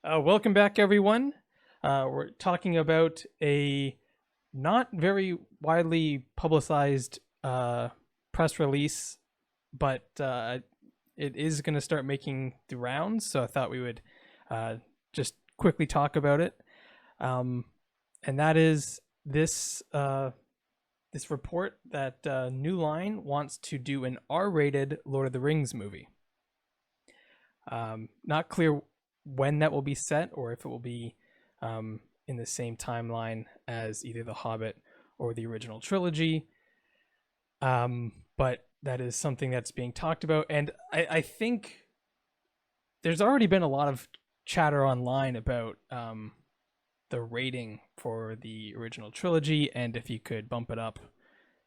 Welcome back, everyone. We're talking about a not very widely publicized press release, but it is going to start making the rounds. So I thought we would just quickly talk about it. Um, and that is this report that New Line wants to do an R-rated Lord of the Rings movie. Not clear when that will be set or if it will be in the same timeline as either The Hobbit or the original trilogy. But that is something that's being talked about. And I think there's already been a lot of chatter online about the rating for the original trilogy and if you could bump it up,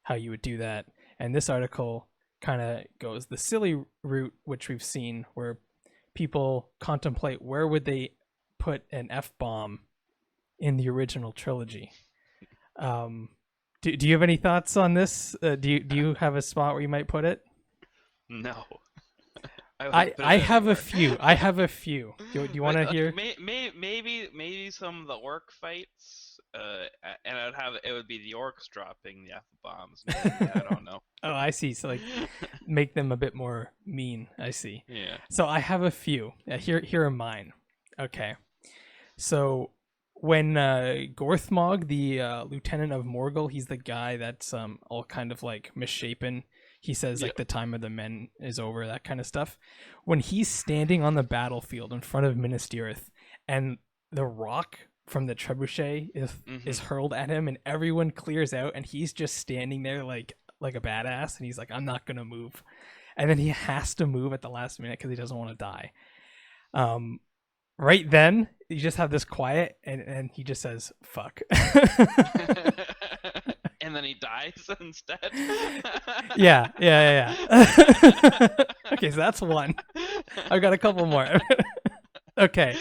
how you would do that. And this article kind of goes the silly route, which we've seen, where people contemplate where would they put an F-bomb in the original trilogy. Do you have any thoughts on this? Do you have a spot where you might put it? No. I have a few. I have a few. Do you want to hear? Maybe some of the orc fights, and it would be the orcs dropping the F bombs. I don't know. Oh, I see. So like, make them a bit more mean. I see. Yeah. So I have a few. Here are mine. Okay. So when Gorthmog, the lieutenant of Morgul, he's the guy that's all kind of like misshapen. He says like the time of the men is over, that kind of stuff. When he's standing on the battlefield in front of Minas Tirith, and the rock from the trebuchet is hurled at him, and everyone clears out, and he's just standing there like a badass, and he's like, "I'm not gonna move," and then he has to move at the last minute because he doesn't want to die. Right then, you just have this quiet, and he just says, "Fuck." And then he dies instead. Yeah. Okay, so that's one. I've got a couple more. Okay,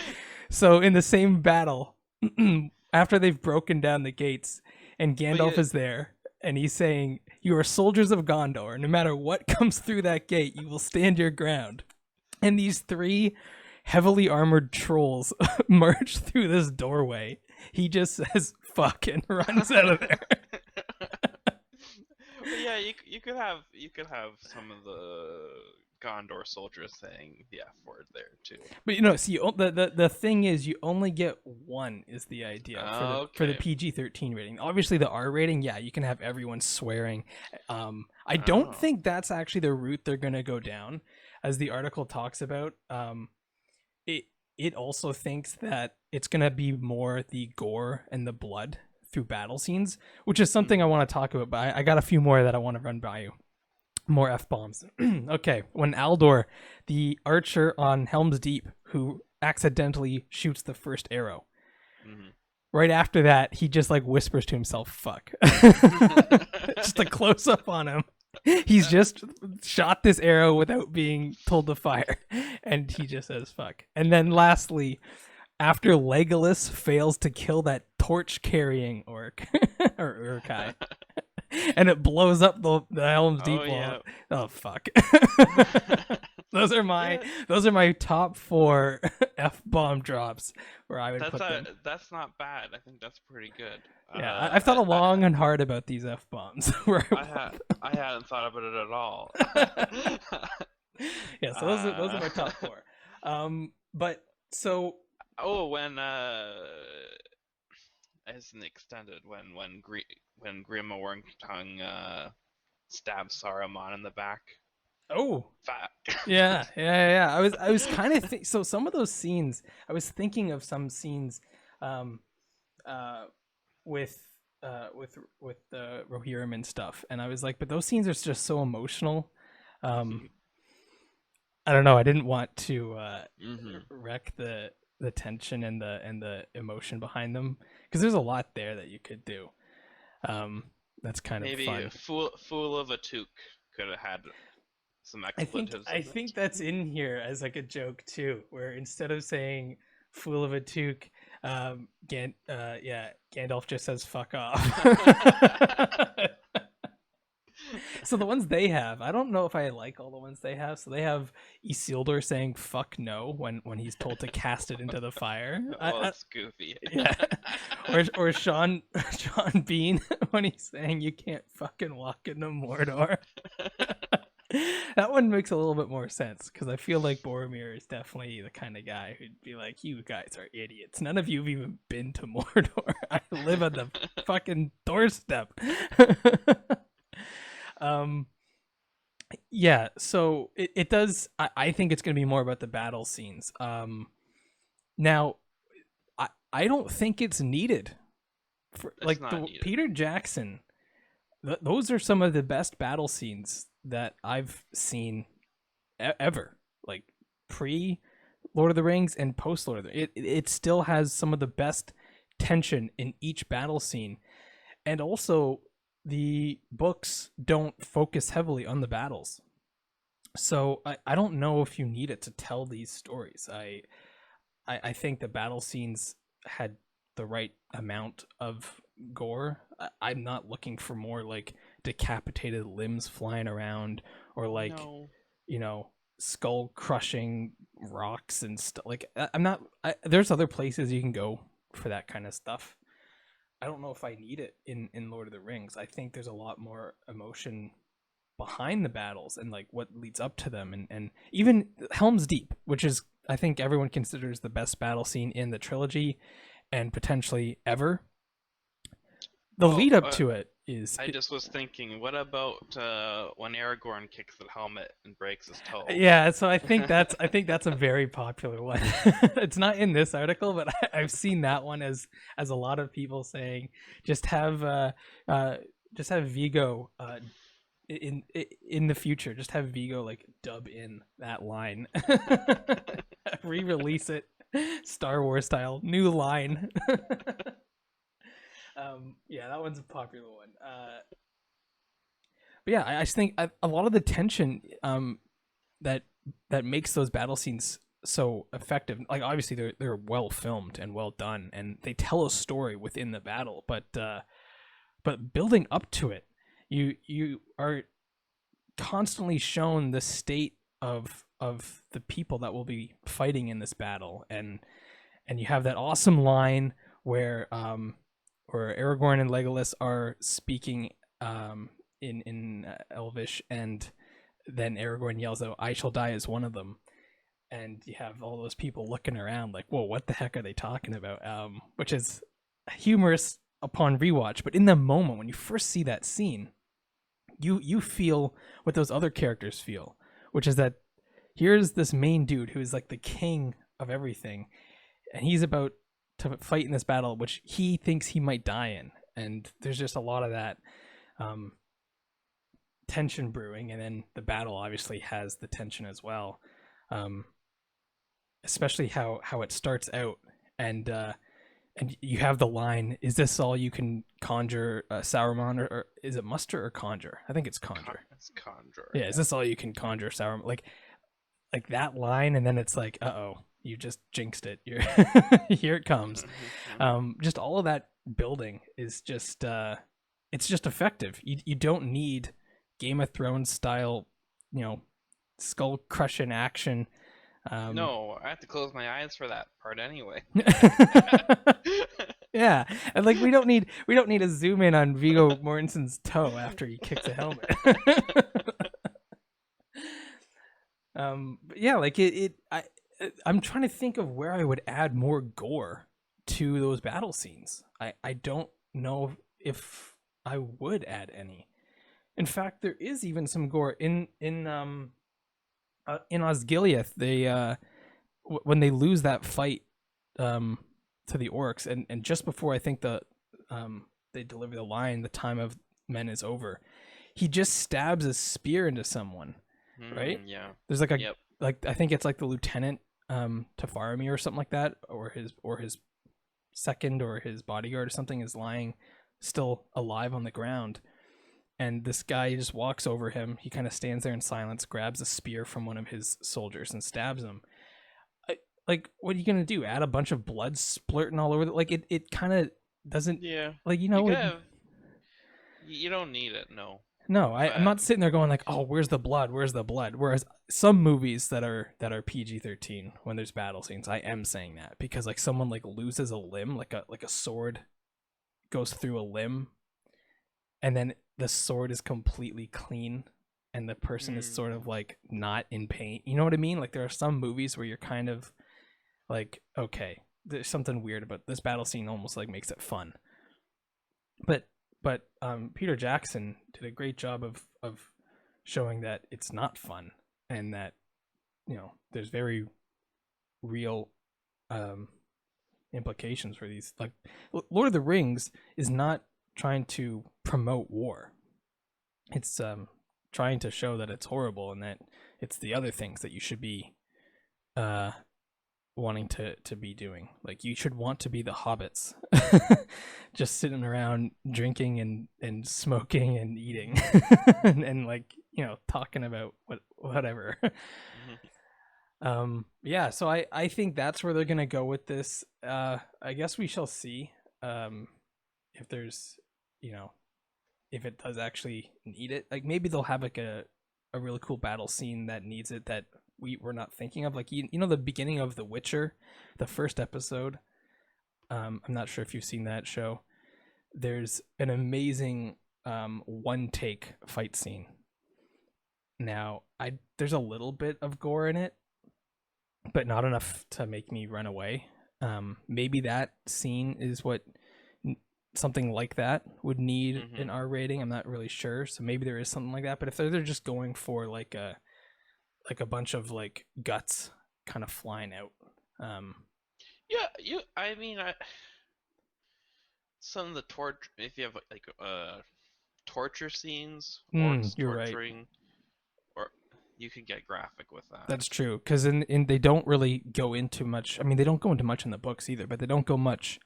so in the same battle, after they've broken down the gates, and Gandalf is there, and he's saying, "You are soldiers of Gondor. No matter what comes through that gate, you will stand your ground." And these three heavily armored trolls merge through this doorway. He just says "fuck" and runs out of there. But yeah, you could have some of the Gondor soldiers saying the F word there too. But see, the thing is, you only get one. Is the idea for the PG-13 rating? Obviously, the R rating, yeah, you can have everyone swearing. I don't think that's actually the route they're gonna go down, as the article talks about. It also thinks that it's gonna be more the gore and the blood through battle scenes, which is something I want to talk about, but I got a few more that I want to run by you. More F-bombs. Okay, when Aldor, the archer on Helm's Deep, who accidentally shoots the first arrow, right after that, he just like whispers to himself, "fuck." Just a close-up on him. He's just shot this arrow without being told to fire, and he just says "fuck." And then lastly, after Legolas fails to kill that torch-carrying orc or Urkai, and it blows up the Helm's Deep wall. Yeah. Oh fuck! Those are my top 4 F-bomb drops where I would put them. That's not bad. I think that's pretty good. Yeah, I've thought long and hard about these F-bombs. I hadn't thought about it at all. Yeah, so those are my top 4. But so when as an extended when Grima Wormtongue stabs Saruman in the back. Oh, fat. Yeah. I was kind of so some of those scenes. I was thinking of some scenes, with the Rohirrim and stuff, and I was like, but those scenes are just so emotional. I don't know. I didn't want to wreck the tension and the emotion behind them, because there's a lot there that you could do. That's kind of maybe fun. Fool of a Took could have had some expletives. I think that's in here as like a joke too, where instead of saying "fool of a Took," Gandalf just says "fuck off." So the ones they have, I don't know if I like all the ones they have. So they have Isildur saying "fuck no" when he's told to cast it into the fire. That's goofy. Yeah. Or Sean Bean when he's saying you can't fucking walk into Mordor. That one makes a little bit more sense because I feel like Boromir is definitely the kind of guy who'd be like, "You guys are idiots. None of you have even been to Mordor. I live on the fucking doorstep." Yeah, so it does. I think it's going to be more about the battle scenes. Now, I don't think it's needed. Peter Jackson, those are some of the best battle scenes that I've seen ever. Like pre Lord of the Rings and post Lord of the Rings. It still has some of the best tension in each battle scene, and also the books don't focus heavily on the battles. So I don't know if you need it to tell these stories. I think the battle scenes had the right amount of gore. I'm not looking for more like decapitated limbs flying around or like skull crushing rocks and stuff. Like I'm not. There's other places you can go for that kind of stuff. I don't know if I need it in Lord of the Rings. I think there's a lot more emotion behind the battles and like what leads up to them, and even Helm's Deep, which is I think everyone considers the best battle scene in the trilogy and potentially ever. The lead up to it is. I just was thinking, what about when Aragorn kicks the helmet and breaks his toe? Yeah, so I think that's a very popular one. It's not in this article, but I've seen that one as a lot of people saying just have Viggo in the future. Just have Viggo like dub in that line, re-release it, Star Wars style, new line. Yeah, that one's a popular one. But yeah, I just think a lot of the tension that makes those battle scenes so effective. Like obviously they're well filmed and well done, and they tell a story within the battle. But building up to it, you are constantly shown the state of the people that will be fighting in this battle, and you have that awesome line where Aragorn and Legolas are speaking in Elvish, and then Aragorn yells out, "I shall die as one of them," and you have all those people looking around like, "Whoa, what the heck are they talking about?" Which is humorous upon rewatch, but in the moment when you first see that scene, you feel what those other characters feel, which is that here's this main dude who is like the king of everything, and he's about to fight in this battle which he thinks he might die in, and there's just a lot of that tension brewing, and then the battle obviously has the tension as well, especially how it starts out, and you have the line, "Is this all you can conjure, Sauron?" Or is it muster or conjure? I think it's conjure. It's conjure. Yeah, is this all you can conjure, Sauron? Like that line, and then it's like, uh-oh, you just jinxed it. You're here it comes. Just all of that building is just it's just effective. You don't need Game of Thrones style, skull crushing action. No, I have to close my eyes for that part anyway. Yeah, and like we don't need to zoom in on Viggo Mortensen's toe after he kicks a helmet. But yeah, like I'm trying to think of where I would add more gore to those battle scenes. I don't know if I would add any. In fact, there is even some gore in Osgiliath. They when they lose that fight to the orcs, and just before I think they deliver the line, "The time of men is over," he just stabs a spear into someone, right? Yeah. There's like like I think it's like the lieutenant to Faramir or something like that, or his second or his bodyguard or something is lying still alive on the ground, and this guy just walks over him. He kind of stands there in silence, grabs a spear from one of his soldiers and stabs him. Like, what are you gonna do? Add a bunch of blood splurting all over? Like it kind of doesn't. Yeah. Like you don't need it. No. No, I'm not sitting there going like, "Oh, where's the blood? Where's the blood?" Whereas some movies that are PG-13 when there's battle scenes, I am saying that because like someone like loses a limb, like a sword goes through a limb, and then the sword is completely clean, and the person is sort of like not in pain. You know what I mean? Like there are some movies where you're kind of like, okay, there's something weird about this battle scene, almost like makes it fun. But Peter Jackson did a great job of showing that it's not fun, and that there's very real implications for these. Like Lord of the Rings is not trying to promote war. It's trying to show that it's horrible and that it's the other things that you should be wanting to be doing. Like you should want to be the hobbits, just sitting around drinking and smoking and eating and like talking about whatever. Yeah, so I think that's where they're gonna go with this. I guess we shall see if there's if it does actually need it. Like maybe they'll have like a really cool battle scene that needs it that we're not thinking of. Like the beginning of The Witcher, the first episode. I'm not sure if you've seen that show. There's an amazing one take fight scene. Now there's a little bit of gore in it, but not enough to make me run away. Maybe that scene is what something like that would need an R rating. I'm not really sure. So maybe there is something like that. But if they're just going for like a bunch of like guts kind of flying out. Some of the torture, if you have like torture scenes, orcs you're torturing, right. or you can get graphic with that. That's true, because in they don't really go into much. I mean, they don't go into much in the books either, but they don't go much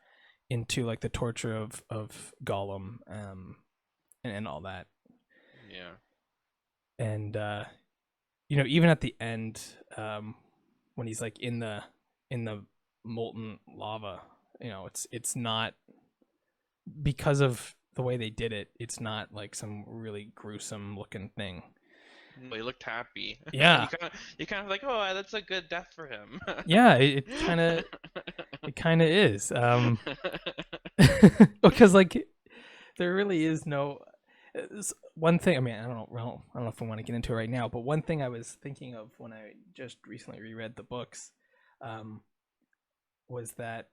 into like the torture of Gollum, and all that. Yeah. And even at the end, when he's like in the molten lava, it's not, because of the way they did it, it's not like some really gruesome looking thing. Well, he looked happy. Yeah. you kind of like, oh, that's a good death for him. Yeah, it kind of is. Because like there really is no one thing. I mean, I don't know if I want to get into it right now, but one thing I was thinking of when I just recently reread the books was that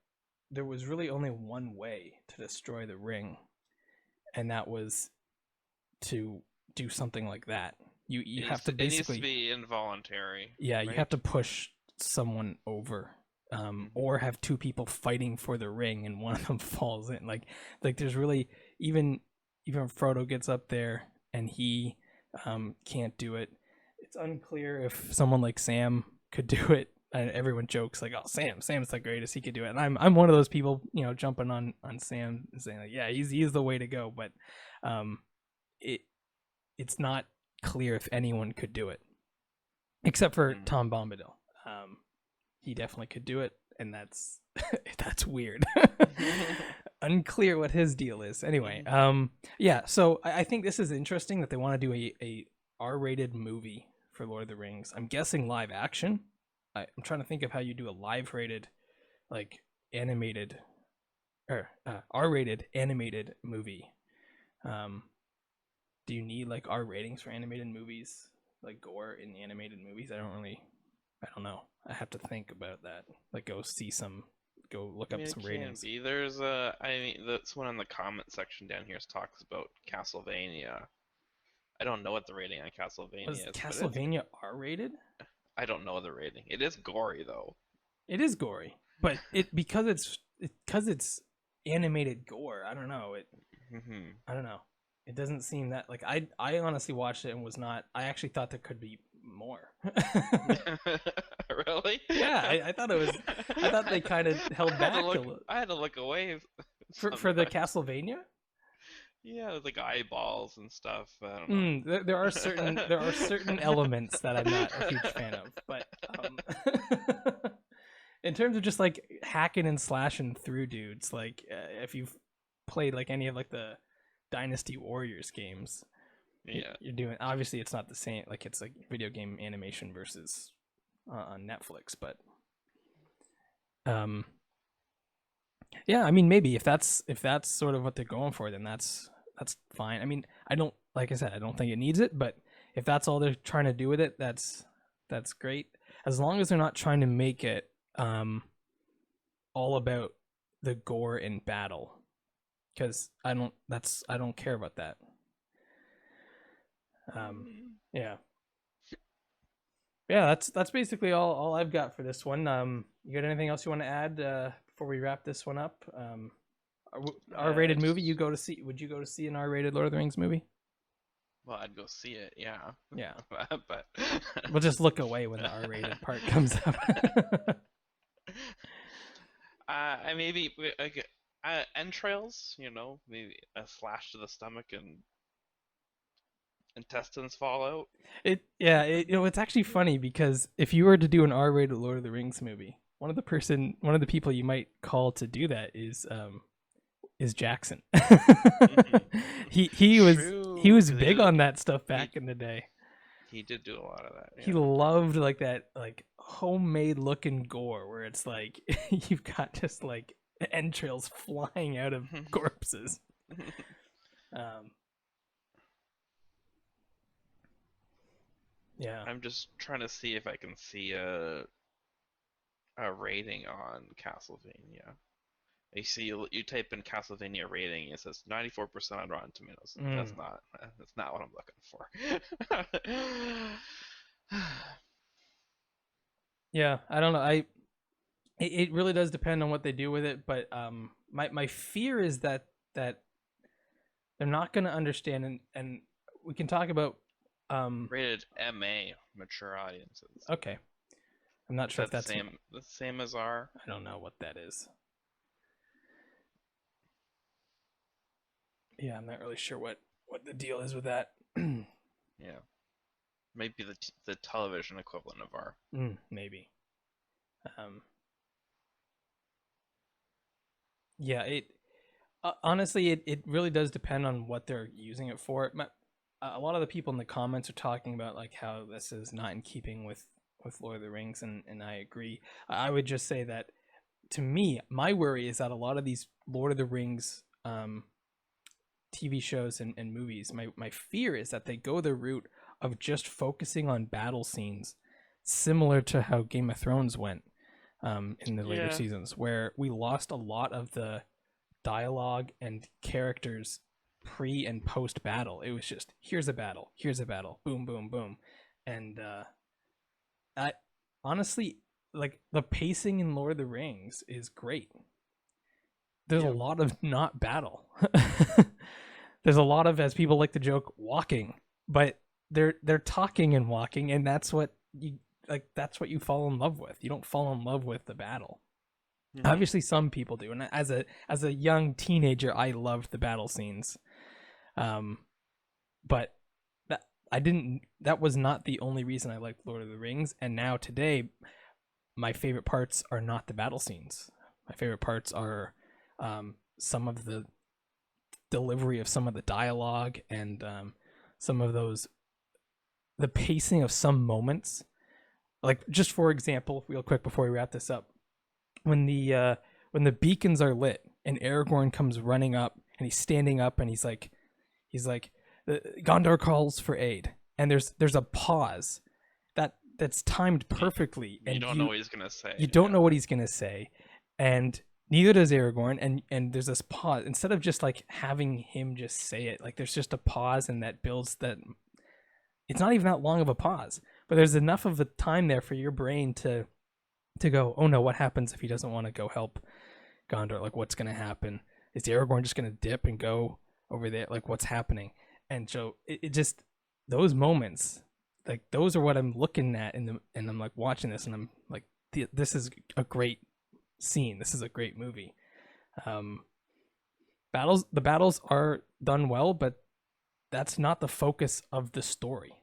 there was really only one way to destroy the ring, and that was to do something like that. You have to basically, it needs to be involuntary. Yeah, right? You have to push someone over, or have two people fighting for the ring and one of them falls in. Like there's really even Frodo gets up there and he can't do it. It's unclear if someone like Sam could do it. And everyone jokes like, "Oh, Sam's the greatest. He could do it." And I'm one of those people, jumping on Sam and saying like, "Yeah, he's the way to go." But it's not clear if anyone could do it, except for Tom Bombadil. He definitely could do it, and that's weird. Unclear what his deal is. Anyway, yeah. So I think this is interesting that they want to do a R-rated movie for Lord of the Rings. I'm guessing live action. I'm trying to think of how you do a live rated, like animated, or R-rated animated movie. Do you need like R ratings for animated movies, like gore in the animated movies? I don't know. I have to think about that. Like go look up some ratings. There's that's one in the comment section down here talks about Castlevania. I don't know what the rating on Castlevania is. Castlevania R rated? I don't know the rating. It is gory though. It is gory, but because it's animated gore. I don't know it. I don't know. It doesn't seem that like I honestly watched it and was not. I actually thought there could be more. Really? Yeah, I thought it was. I thought they kind of held back a little. I had to look away for the Castlevania. Yeah, like eyeballs and stuff. I don't know. There are certain elements that I'm not a huge fan of, but in terms of just like hacking and slashing through dudes, like if you've played like any of like the Dynasty Warriors games, Yeah. You're doing, obviously it's not the same, like it's like video game animation versus on Netflix, but yeah, I mean, maybe if that's sort of what they're going for, then that's fine. I mean, I don't, like I said, I don't think it needs it, but if that's all they're trying to do with it, that's great. As long as they're not trying to make it all about the gore in battle, because I don't care about that. Yeah. Yeah, that's basically all I've got for this one. You got anything else you want to add before we wrap this one up? R-rated movie you go to see? Would you go to see an R-rated Lord of the Rings movie? Well, I'd go see it, yeah. Yeah. But we'll just look away when the R-rated part comes up. I maybe like entrails, maybe a slash to the stomach and intestines fall out. It's actually funny because if you were to do an R-rated Lord of the Rings movie, one of the people you might call to do that is Jackson. he was big on that stuff back in the day. He did do a lot of that. Yeah. He loved like that like homemade looking gore where it's like you've got just like entrails flying out of corpses. Yeah. I'm just trying to see if I can see a rating on Castlevania. You see, you type in Castlevania rating, it says 94% on Rotten Tomatoes. That's not what I'm looking for. Yeah, I don't know. It really does depend on what they do with it, but my fear is that they're not going to understand, and we can talk about rated MA, mature audiences. Okay, I'm not sure if that's the same as R. I don't know what that is. Yeah, I'm not really sure what the deal is with that. Yeah, maybe the television equivalent of R. Maybe. Yeah, it honestly it really does depend on what they're using it for. A lot of the people in the comments are talking about like how this is not in keeping with Lord of the Rings, and I agree. I would just say that to me, my worry is that a lot of these Lord of the Rings TV shows and movies, my fear is that they go the route of just focusing on battle scenes, similar to how Game of Thrones went in the later seasons, where we lost a lot of the dialogue and characters pre and post battle. It was just here's a battle, boom, boom, boom, and I honestly like the pacing in Lord of the Rings is great. There's a lot of not battle. There's a lot of, as people like to joke, walking, but they're talking and walking, and that's what you like. That's what you fall in love with. You don't fall in love with the battle. Mm-hmm. Obviously, some people do, and as a young teenager, I loved the battle scenes. But that was not the only reason I liked Lord of the Rings. And now today, my favorite parts are not the battle scenes. My favorite parts are some of the delivery of some of the dialogue and some of the pacing of some moments. Like, just for example, real quick before we wrap this up, when the beacons are lit and Aragorn comes running up and he's standing up and he's like Gondor calls for aid, and there's a pause that's timed perfectly, and you don't know what he's gonna say. You don't know what he's gonna say, and neither does Aragorn, and there's this pause. Instead of just like having him just say it, like there's just a pause, and that builds that. It's not even that long of a pause, but there's enough of a time there for your brain to go, oh no, what happens if he doesn't want to go help Gondor? Like, what's gonna happen? Is Aragorn just gonna dip and go over there? Like, what's happening? And so it just, those moments, like those are what I'm looking at, and I'm like watching this, and I'm like, this is a great scene. This is a great movie. The battles are done well, but that's not the focus of the story.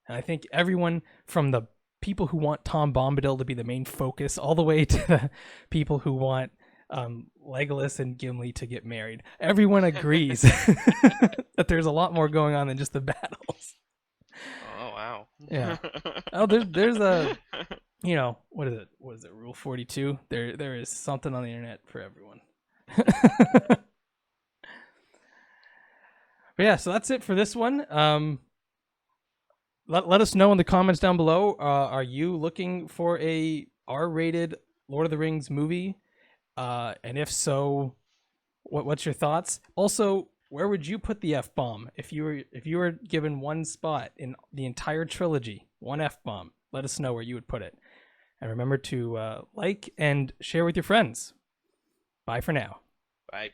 And I think everyone, from the people who want Tom Bombadil to be the main focus, all the way to the people who want Legolas and Gimli to get married. Everyone agrees that there's a lot more going on than just the battles. Oh wow. Yeah. Oh, there's a, what is it? What is it? Rule 42. There is something on the internet for everyone. But yeah, so that's it for this one. Let us know in the comments down below. Are you looking for a R-rated Lord of the Rings movie? And if so, what's your thoughts? Also, where would you put the F-bomb if you were given one spot in the entire trilogy, one F-bomb? Let us know where you would put it. And remember to like and share with your friends. Bye for now. Bye.